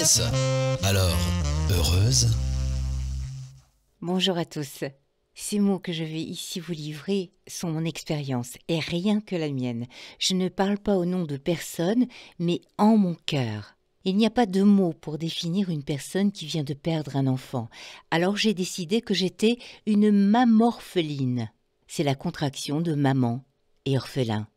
Agnès, alors, heureuse? Bonjour à tous. Ces mots que je vais ici vous livrer sont mon expérience et rien que la mienne. Je ne parle pas au nom de personne, mais en mon cœur. Il n'y a pas de mots pour définir une personne qui vient de perdre un enfant. Alors j'ai décidé que j'étais une mamorpheline. C'est la contraction de maman et orphelin.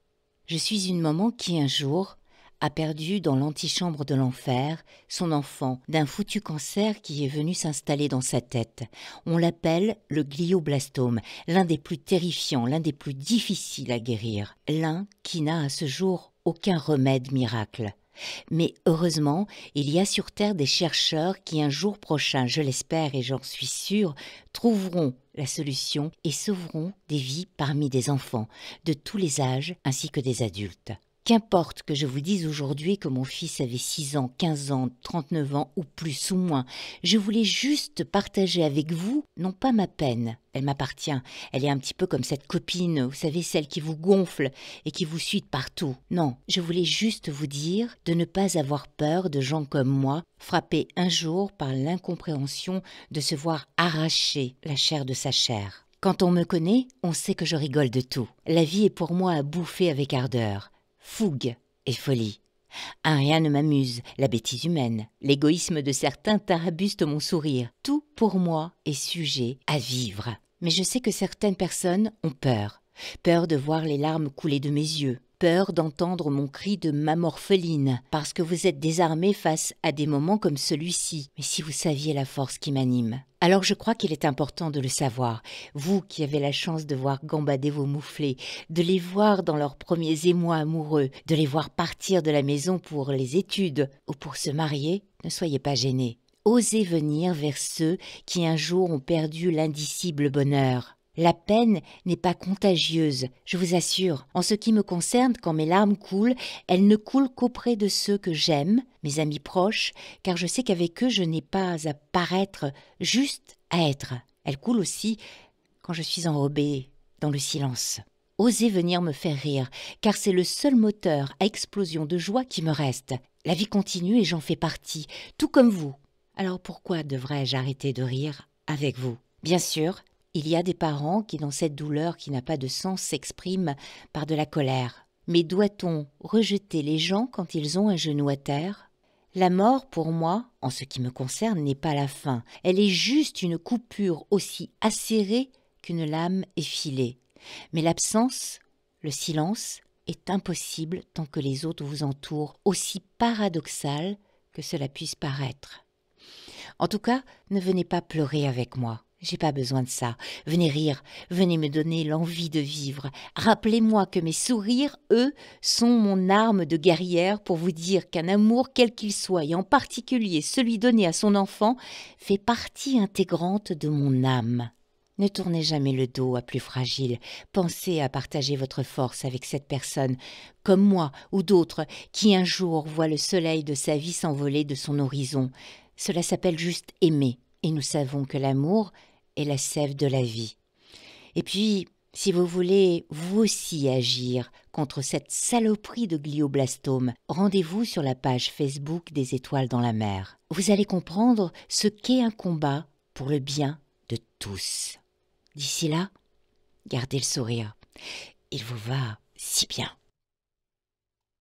Je suis une maman qui un jour a perdu dans l'antichambre de l'enfer son enfant d'un foutu cancer qui est venu s'installer dans sa tête. On l'appelle le glioblastome, l'un des plus terrifiants, l'un des plus difficiles à guérir, l'un qui n'a à ce jour aucun remède miracle. Mais heureusement, il y a sur Terre des chercheurs qui un jour prochain, je l'espère et j'en suis sûre, trouveront la solution et sauveront des vies parmi des enfants, de tous les âges ainsi que des adultes. Qu'importe que je vous dise aujourd'hui que mon fils avait 6 ans, 15 ans, 39 ans ou plus ou moins, je voulais juste partager avec vous, non pas ma peine, elle m'appartient, elle est un petit peu comme cette copine, vous savez, celle qui vous gonfle et qui vous suit de partout. Non, je voulais juste vous dire de ne pas avoir peur de gens comme moi, frappés un jour par l'incompréhension de se voir arracher la chair de sa chair. Quand on me connaît, on sait que je rigole de tout. La vie est pour moi à bouffer avec ardeur. Fougue et folie. Rien ne m'amuse, la bêtise humaine, l'égoïsme de certains tarabuste mon sourire. Tout pour moi est sujet à vivre. Mais je sais que certaines personnes ont peur. Peur de voir les larmes couler de mes yeux. Peur d'entendre mon cri de mamorpheline, parce que vous êtes désarmés face à des moments comme celui-ci. Mais si vous saviez la force qui m'anime. Alors je crois qu'il est important de le savoir. Vous qui avez la chance de voir gambader vos mouflés, de les voir dans leurs premiers émois amoureux, de les voir partir de la maison pour les études ou pour se marier, ne soyez pas gênés. Osez venir vers ceux qui un jour ont perdu l'indicible bonheur. La peine n'est pas contagieuse, je vous assure. En ce qui me concerne, quand mes larmes coulent, elles ne coulent qu'auprès de ceux que j'aime, mes amis proches, car je sais qu'avec eux je n'ai pas à paraître, juste à être. Elles coulent aussi quand je suis enrobée dans le silence. Osez venir me faire rire, car c'est le seul moteur à explosion de joie qui me reste. La vie continue et j'en fais partie, tout comme vous. Alors pourquoi devrais-je arrêter de rire avec vous? Bien sûr, il y a des parents qui, dans cette douleur qui n'a pas de sens, s'expriment par de la colère. Mais doit-on rejeter les gens quand ils ont un genou à terre? La mort, pour moi, en ce qui me concerne, n'est pas la fin. Elle est juste une coupure aussi acérée qu'une lame effilée. Mais l'absence, le silence, est impossible tant que les autres vous entourent, aussi paradoxal que cela puisse paraître. En tout cas, ne venez pas pleurer avec moi. J'ai pas besoin de ça. Venez rire, venez me donner l'envie de vivre. Rappelez-moi que mes sourires, eux, sont mon arme de guerrière pour vous dire qu'un amour, quel qu'il soit, et en particulier celui donné à son enfant, fait partie intégrante de mon âme. Ne tournez jamais le dos à plus fragile. Pensez à partager votre force avec cette personne, comme moi ou d'autres, qui un jour voient le soleil de sa vie s'envoler de son horizon. Cela s'appelle juste aimer, et nous savons que l'amour est la sève de la vie. Et puis, si vous voulez vous aussi agir contre cette saloperie de glioblastome, rendez-vous sur la page Facebook des Étoiles dans la mer. Vous allez comprendre ce qu'est un combat pour le bien de tous. D'ici là, gardez le sourire. Il vous va si bien.